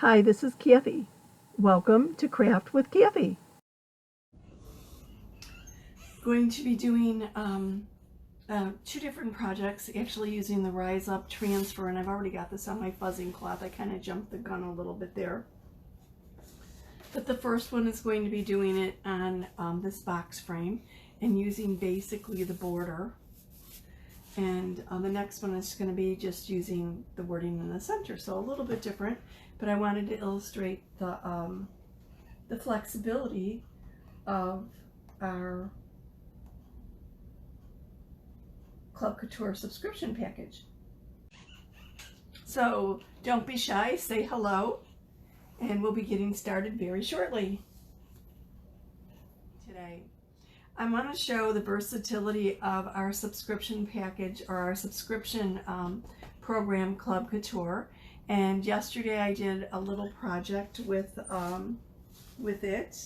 Hi, this is Kathie. Welcome to Craft with Kathie. Going to be doing two different projects, actually using the Rise Up transfer, and I've already got this on my fuzzing cloth. I kind of jumped the gun a little bit there. But the first one is going to be doing it on this box frame and using basically the border. And the next one is going to be just using the wording in the center, so a little bit different. But I wanted to illustrate the flexibility of our Club Couture subscription package. So don't be shy, say hello, and we'll be getting started very shortly. Today, I want to show the versatility of our subscription package, or our subscription program, Club Couture. And yesterday I did a little project with it.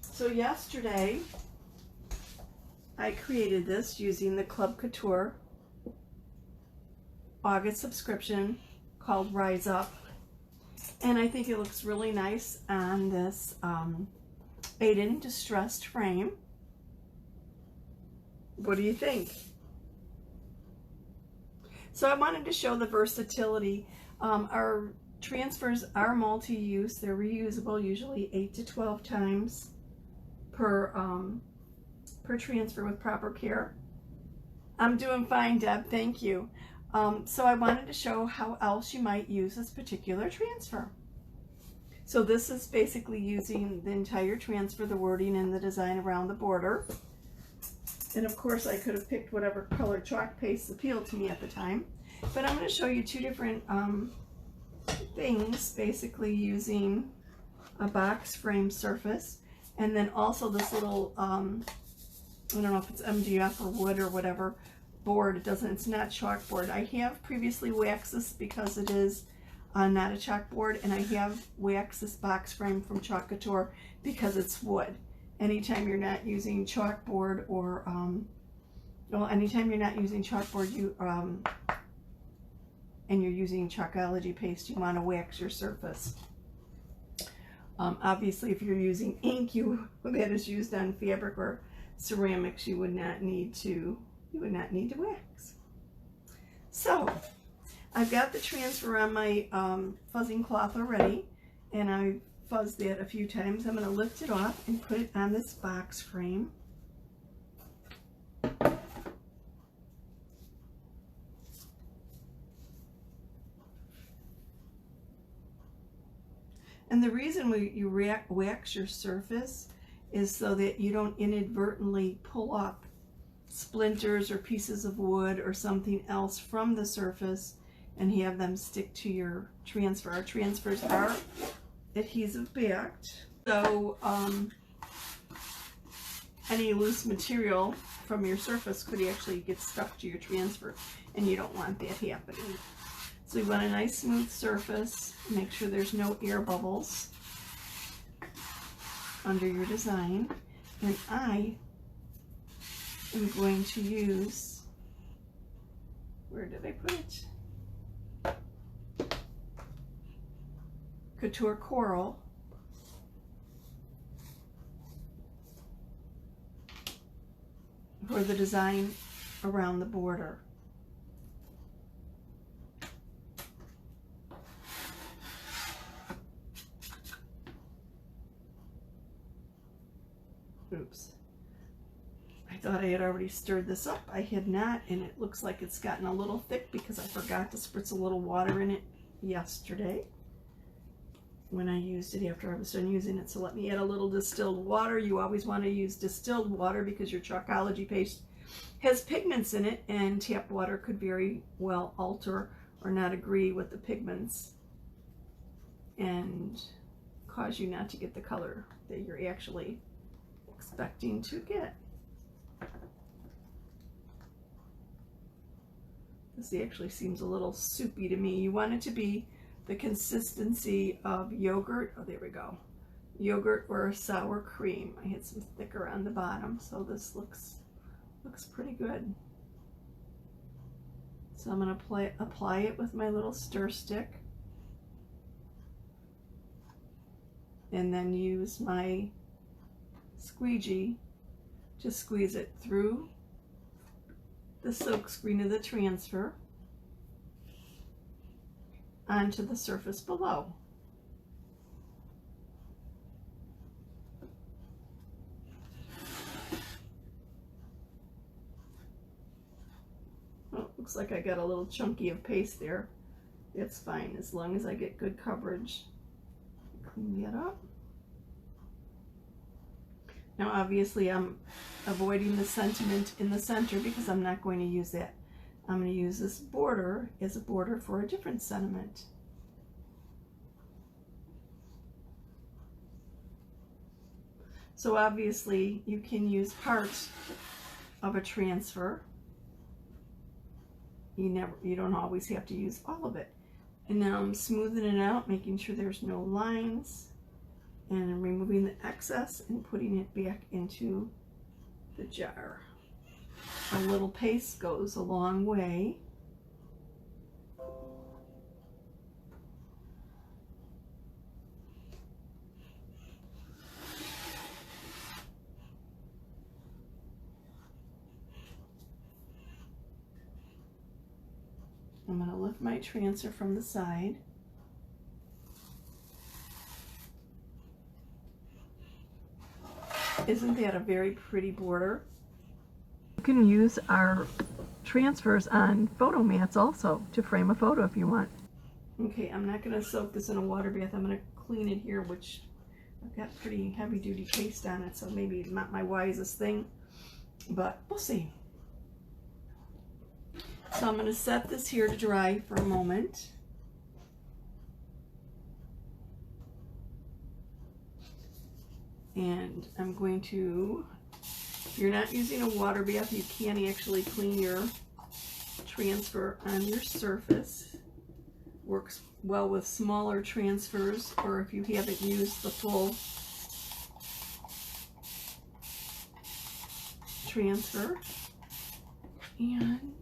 So yesterday I created this using the Club Couture August subscription called Rise Up, and I think it looks really nice on this Addl distressed frame. What do you think? So I wanted to show the versatility. Our transfers are multi-use. They're reusable, usually 8 to 12 times per transfer with proper care. I'm doing fine, Deb, thank you. So I wanted to show how else you might use this particular transfer. So this is basically using the entire transfer, the wording and the design around the border. And of course I could have picked whatever color chalk paste appealed to me at the time. But I'm going to show you two different things, basically using a box frame surface, and then also this little, I don't know if it's MDF or wood or whatever board. It's not chalkboard. I have previously waxed this because it is not a chalkboard, and I have waxed this box frame from Chalk Couture because it's wood. Anytime you're not using chalkboard, or well, anytime you're not using chalkboard, and you're using Chalkology paste, you want to wax your surface. Obviously, if you're using ink that is used on fabric or ceramics, you would not need to wax. So I've got the transfer on my fuzzing cloth already, and I've fuzzed it a few times. I'm going to lift it off and put it on this box frame. And the reason you wax your surface is so that you don't inadvertently pull up splinters or pieces of wood or something else from the surface and have them stick to your transfer. Our transfers are adhesive backed, so any loose material from your surface could actually get stuck to your transfer, and you don't want that happening. So you want a nice smooth surface. Make sure there's no air bubbles under your design. And I am going to use, where did I put it? Couture Coral. For the design around the border. Oops. I thought I had already stirred this up. I had not, and it looks like it's gotten a little thick because I forgot to spritz a little water in it yesterday when I used it after I was done using it. So let me add a little distilled water. You always want to use distilled water because your Chalkology paste has pigments in it, and tap water could very well alter or not agree with the pigments and cause you not to get the color that you're actually expecting to get. This actually seems a little soupy to me. You want it to be the consistency of yogurt. Oh, there we go. Yogurt or sour cream. I had some thicker on the bottom, so this looks pretty good. So I'm going to apply it with my little stir stick. and then use my squeegee to squeeze it through the silk screen of the transfer onto the surface below. Well, looks like I got a little chunky of paste there. It's fine as long as I get good coverage. Clean that up. Now obviously I'm avoiding the sentiment in the center because I'm not going to use that. I'm going to use this border as a border for a different sentiment. So obviously you can use part of a transfer. You don't always have to use all of it. And now I'm smoothing it out, making sure there's no lines, and I'm removing the excess and putting it back into the jar. A little paste goes a long way. I'm going to lift my transfer from the side. Isn't that a very pretty border? You can use our transfers on photo mats also to frame a photo if you want. Okay, I'm not going to soak this in a water bath. I'm going to clean it here, which I've got pretty heavy duty paste on it, so maybe not my wisest thing, but we'll see. So I'm going to set this here to dry for a moment. And I'm going to, if you're not using a water bath, you can actually clean your transfer on your surface. Works well with smaller transfers, or if you haven't used the full transfer. And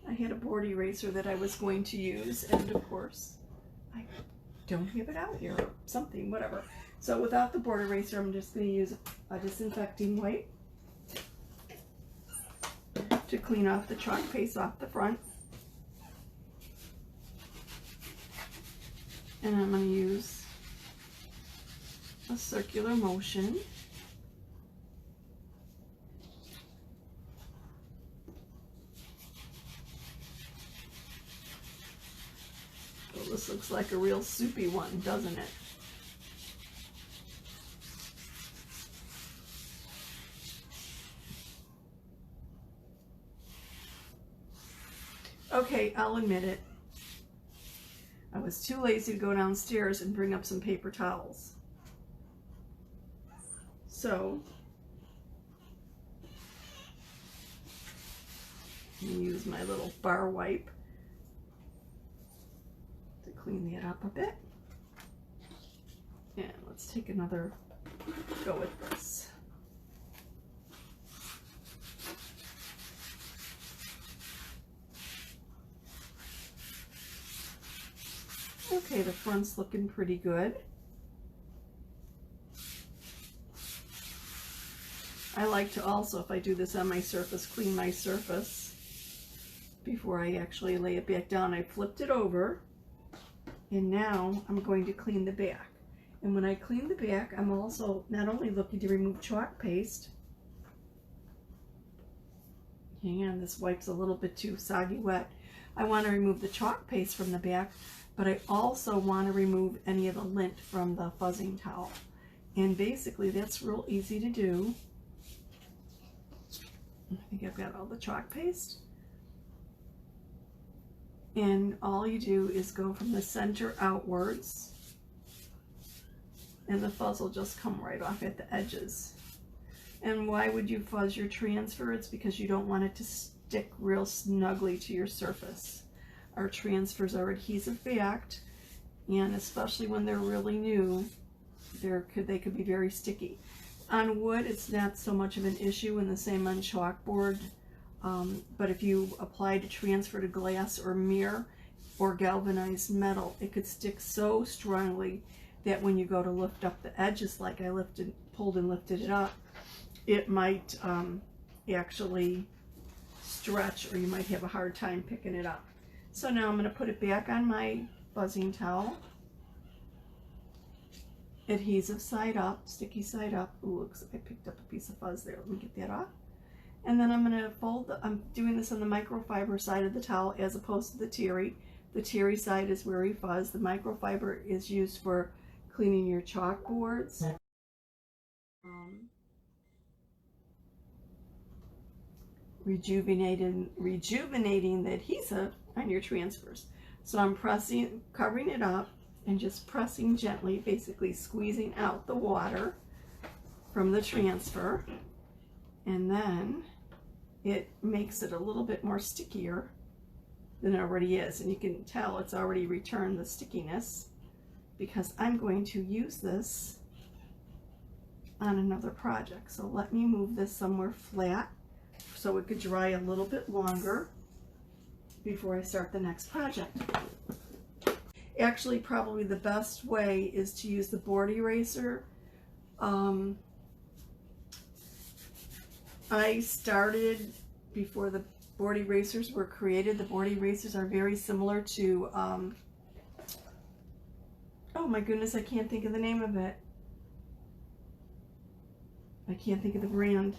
I had a board eraser that I was going to use, and of course I don't have it out here, or something, whatever. So without the board eraser, I'm just going to use a disinfecting wipe to clean off the chalk paste off the front. And I'm going to use a circular motion. Oh, this looks like a real soupy one, doesn't it? Okay, I'll admit it. I was too lazy to go downstairs and bring up some paper towels. So, I'm going to use my little bar wipe to clean that up a bit. And let's take another go with this. Okay, the front's looking pretty good. I like to also, if I do this on my surface, clean my surface before I actually lay it back down. I flipped it over, and now I'm going to clean the back. And when I clean the back, I'm also not only looking to remove chalk paste. Hang on, this wipe's a little bit too soggy wet. I want to remove the chalk paste from the back, but I also want to remove any of the lint from the fuzzing towel. And basically that's real easy to do. I think I've got all the chalk paste. And all you do is go from the center outwards, and the fuzz will just come right off at the edges. And why would you fuzz your transfer? It's because you don't want it to stick real snugly to your surface. Our transfers are adhesive backed, and especially when they're really new, they could be very sticky. On wood, it's not so much of an issue, and the same on chalkboard. But if you apply to transfer to glass or mirror or galvanized metal, it could stick so strongly that when you go to lift up the edges, like I pulled and lifted it up, it might actually stretch, or you might have a hard time picking it up. So now I'm going to put it back on my buzzing towel. Adhesive side up, sticky side up. Ooh, looks like I picked up a piece of fuzz there. Let me get that off. And then I'm going to I'm doing this on the microfiber side of the towel as opposed to the terry. The terry side is where we fuzz. The microfiber is used for cleaning your chalkboards. Rejuvenating the adhesive on your transfers. So I'm covering it up and just pressing gently, basically squeezing out the water from the transfer, and then it makes it a little bit more stickier than it already is, and you can tell it's already returned the stickiness because I'm going to use this on another project. So let me move this somewhere flat so it could dry a little bit longer before I start the next project. Actually, probably the best way is to use the board eraser. I started before the board erasers were created. The board erasers are very similar to, oh my goodness, I can't think of the name of it. I can't think of the brand.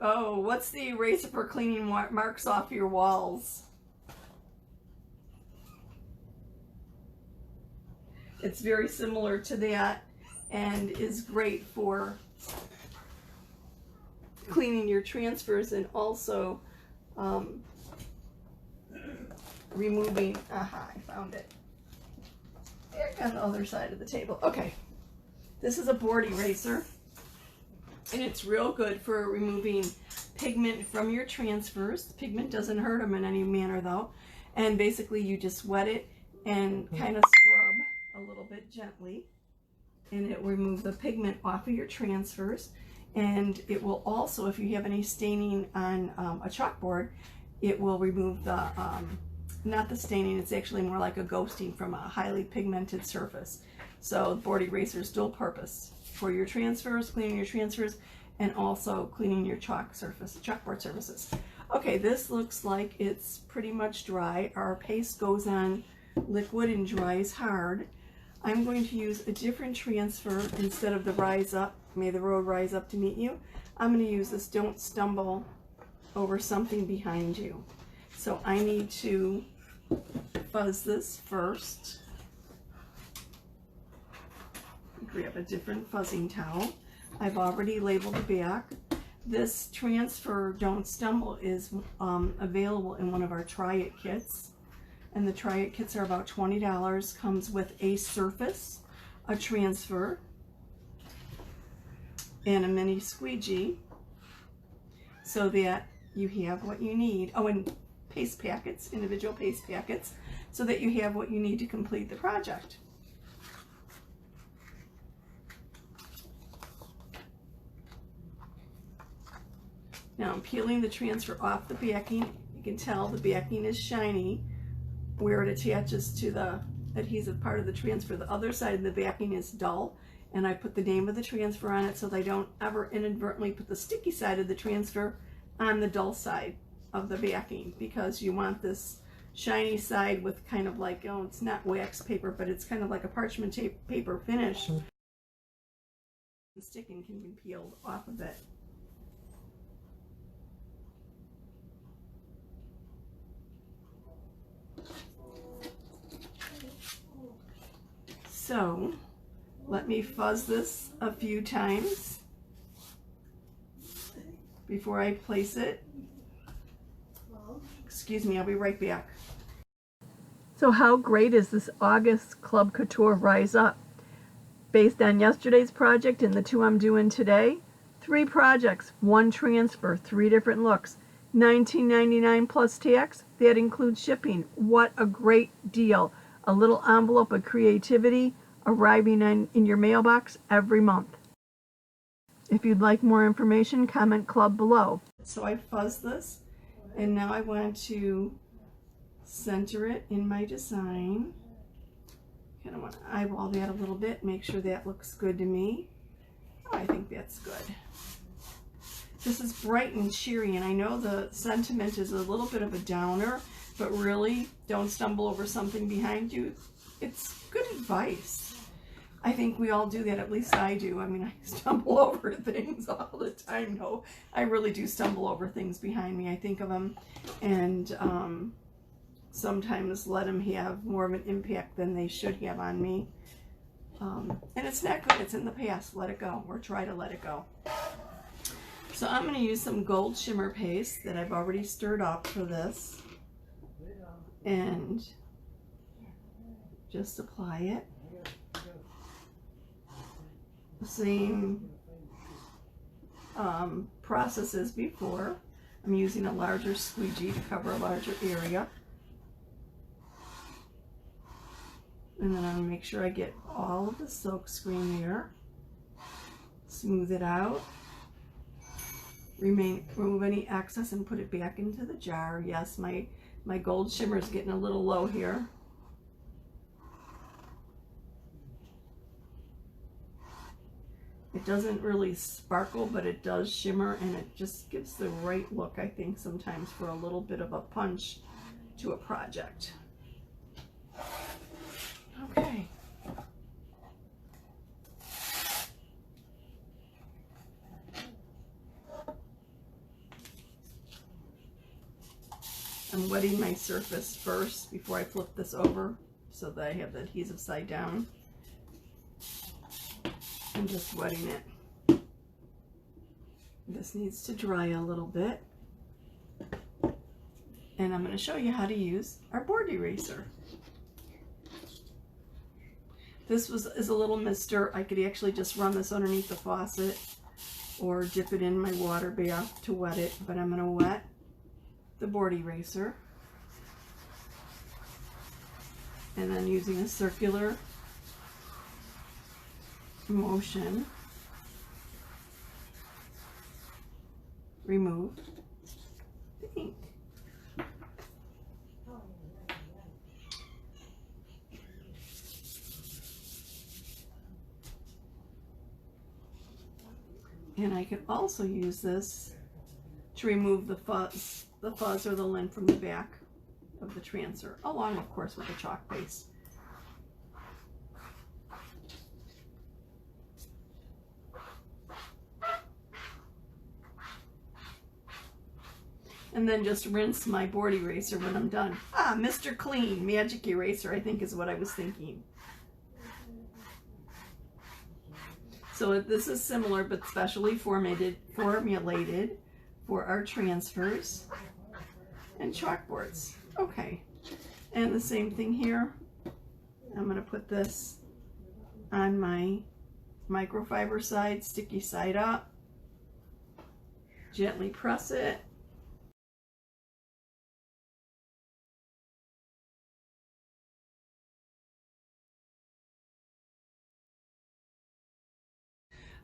Oh, what's the eraser for cleaning marks off your walls? It's very similar to that and is great for cleaning your transfers and also removing, aha, I found it. On the other side of the table. Okay, this is a board eraser, and it's real good for removing pigment from your transfers. The pigment doesn't hurt them in any manner though, and basically you just wet it and kind of scrub a little bit gently, and it will remove the pigment off of your transfers. And it will also, if you have any staining on a chalkboard, it will remove the not the staining, it's actually more like a ghosting from a highly pigmented surface. So board eraser is dual purpose for your transfers, cleaning your transfers, and also cleaning your chalkboard surfaces. Okay, this looks like it's pretty much dry. Our paste goes on liquid and dries hard. I'm going to use a different transfer instead of the Rise Up, May the Road Rise Up to Meet You. I'm going to use this Don't Stumble Over Something Behind You. So I need to fuzz this first. Grab a different fuzzing towel. I've already labeled the back. This transfer Don't Stumble is available in one of our Try It kits. And the Try It kits are about $20. Comes with a surface, a transfer, and a mini squeegee so that you have what you need. Oh, and paste packets, individual paste packets, so that you have what you need to complete the project. Now I'm peeling the transfer off the backing. You can tell the backing is shiny where it attaches to the adhesive part of the transfer. The other side of the backing is dull, and I put the name of the transfer on it so they don't ever inadvertently put the sticky side of the transfer on the dull side of the backing, because you want this shiny side with kind of like, oh, it's not wax paper, but it's kind of like a parchment paper finish. The sticking can be peeled off of it. So let me fuzz this a few times before I place it. Excuse me, I'll be right back. So how great is this August Club Couture Rise Up? Based on yesterday's project and the two I'm doing today, 3 projects, 1 transfer, 3 different looks, $19.99 plus tax. That includes shipping. What a great deal. A little envelope of creativity arriving in your mailbox every month. If you'd like more information, comment club below. So I fuzzed this, and now I want to center it in my design. Kind of want to eyeball that a little bit, make sure that looks good to me. Oh, I think that's good. This is bright and cheery, and I know the sentiment is a little bit of a downer, but really, don't stumble over something behind you. It's good advice. I think we all do that, at least I do. I mean, I stumble over things all the time. No, I really do stumble over things behind me. I think of them and sometimes let them have more of an impact than they should have on me. And it's not good. It's in the past. Let it go, or try to let it go. So I'm going to use some gold shimmer paste that I've already stirred up for this, and just apply it. The same process as before. I'm using a larger squeegee to cover a larger area. And then I'm going to make sure I get all of the silk screen there. Smooth it out. Remove any excess and put it back into the jar. Yes, my gold shimmer is getting a little low here. It doesn't really sparkle, but it does shimmer, and it just gives the right look, I think, sometimes for a little bit of a punch to a project. Okay. I'm wetting my surface first before I flip this over so that I have the adhesive side down. I'm just wetting it. This needs to dry a little bit. And I'm going to show you how to use our board eraser. This is a little mister. I could actually just run this underneath the faucet or dip it in my water bath to wet it, but I'm going to wet the board eraser, and then using a circular motion, remove the ink. And I can also use this to remove the fuzz or the lint from the back of the transfer, along of course with the chalk paste. And then just rinse my board eraser when I'm done. Ah, Mr. Clean Magic Eraser, I think is what I was thinking. So this is similar but specially formulated for our transfers and chalkboards. Okay, and the same thing here. I'm going to put this on my microfiber side, sticky side up. Gently press it.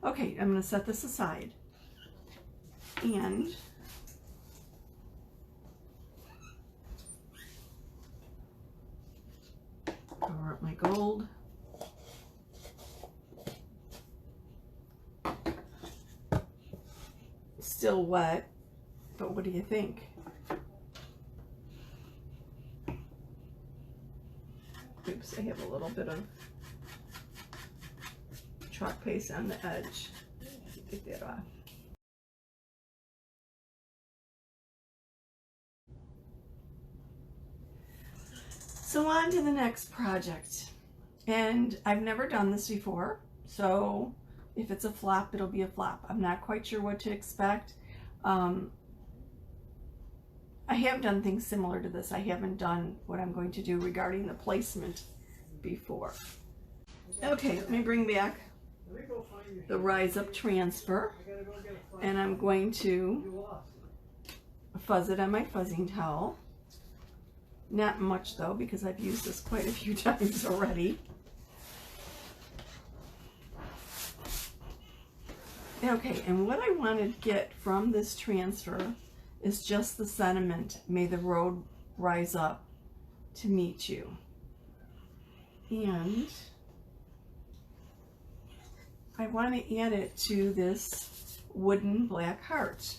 Okay, I'm going to set this aside and cover up my gold. Still wet, but what do you think? Oops, I have a little bit of chalk paste on the edge. Get that off. So on to the next project. And I've never done this before, so if it's a flop, it'll be a flop. I'm not quite sure what to expect. I have done things similar to this. I haven't done what I'm going to do regarding the placement before. Okay, let me bring back the Rise Up transfer, and I'm going to fuzz it on my fuzzing towel. Not much though, because I've used this quite a few times already. Okay, and what I want to get from this transfer is just the sentiment, may the road rise up to meet you. And I want to add it to this wooden black heart.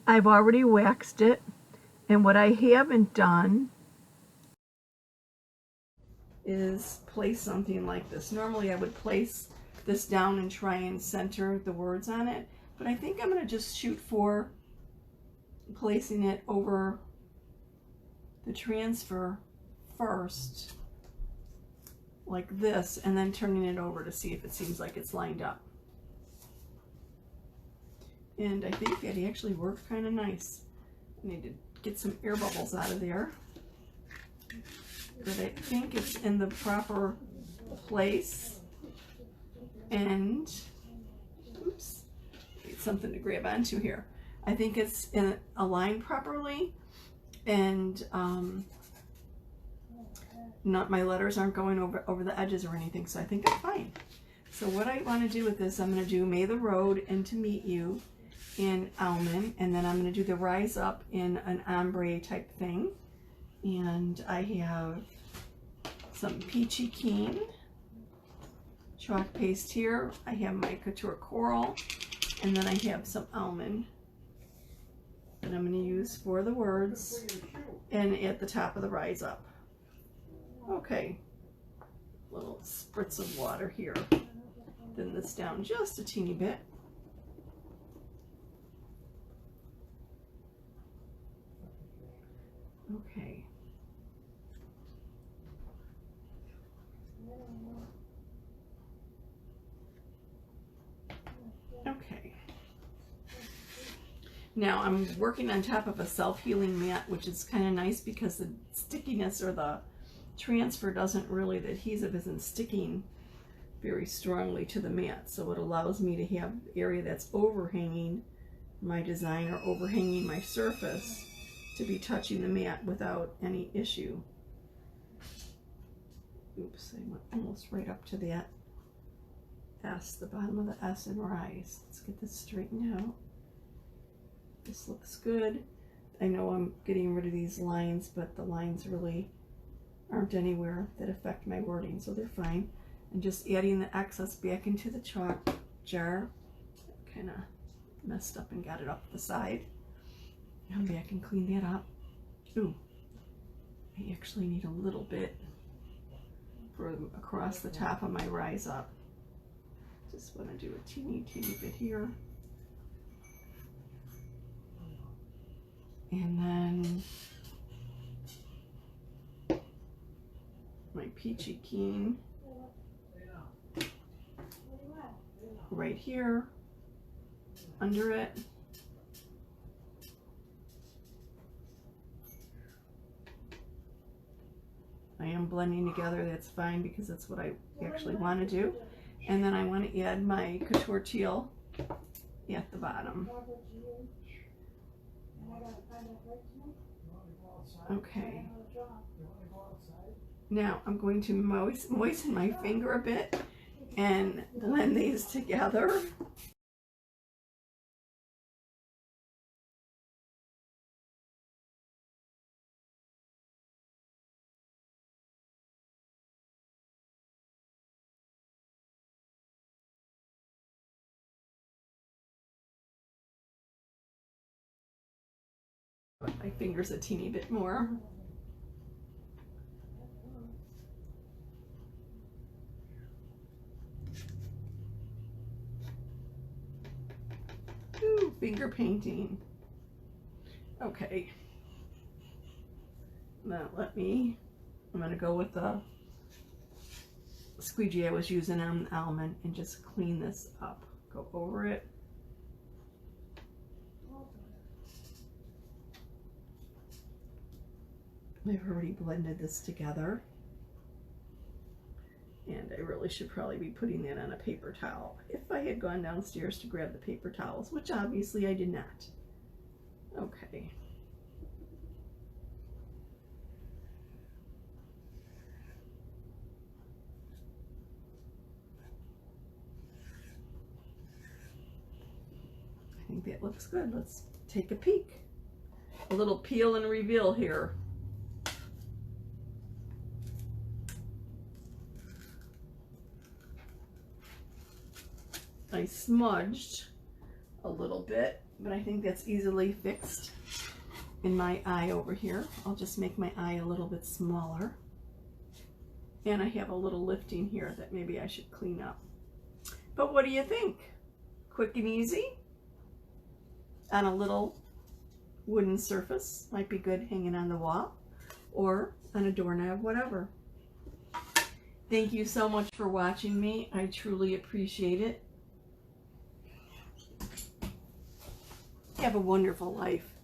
I've already waxed it, and what I haven't done is place something like this. Normally I would place this down and try and center the words on it, but I think I'm going to just shoot for placing it over the transfer first, like this, and then turning it over to see if it seems like it's lined up. And I think that actually worked kind of nice. I need to get some air bubbles out of there, but I think it's in the proper place. And oops, need something to grab onto here. I think it's aligned properly, and not, my letters aren't going over the edges or anything, so I think I'm fine. So what I want to do with this, I'm going to do May the Road and To Meet You in almond, and then I'm going to do the Rise Up in an ombre type thing. And I have some Peachy Keen chalk paste here. I have my Couture Coral, and then I have some almond that I'm going to use for the words and at the top of the Rise Up. Okay, little spritz of water here. Thin this down just a teeny bit. Okay. Okay. Now I'm working on top of a self-healing mat, which is kind of nice because the stickiness or the transfer doesn't really, the adhesive isn't sticking very strongly to the mat. So it allows me to have area that's overhanging my design or overhanging my surface to be touching the mat without any issue. Oops, I went almost right up to that S, the bottom of the S in Rise. Let's get this straightened out. This looks good. I know I'm getting rid of these lines, but the lines really aren't anywhere that affect my wording, so they're fine. And just adding the excess back into the chalk jar. Kind of messed up and got it up the side. Come back and clean that up. Ooh, I actually need a little bit for across the top of my Rise Up. Just want to do a teeny bit here. And then my Peachy Keen right here under it. I am blending together, that's fine because that's what I actually want to do. And then I want to add my Couture Teal at the bottom. Okay. Now I'm going to moisten my finger a bit and blend these together. My fingers a teeny bit more. Ooh, finger painting. Okay. Now I'm going to go with the squeegee I was using on the almond and just clean this up. Go over it. I've already blended this together. And I really should probably be putting that on a paper towel if I had gone downstairs to grab the paper towels, which obviously I did not. Okay. it looks good. Let's take a peek. A little peel and reveal here. I smudged a little bit, but I think that's easily fixed in my eye over here. I'll just make my eye a little bit smaller. And I have a little lifting here that maybe I should clean up. But what do you think? Quick and easy on a little wooden surface. Might be good hanging on the wall or on a doorknob, whatever. Thank you so much for watching me. I truly appreciate it. Have a wonderful life.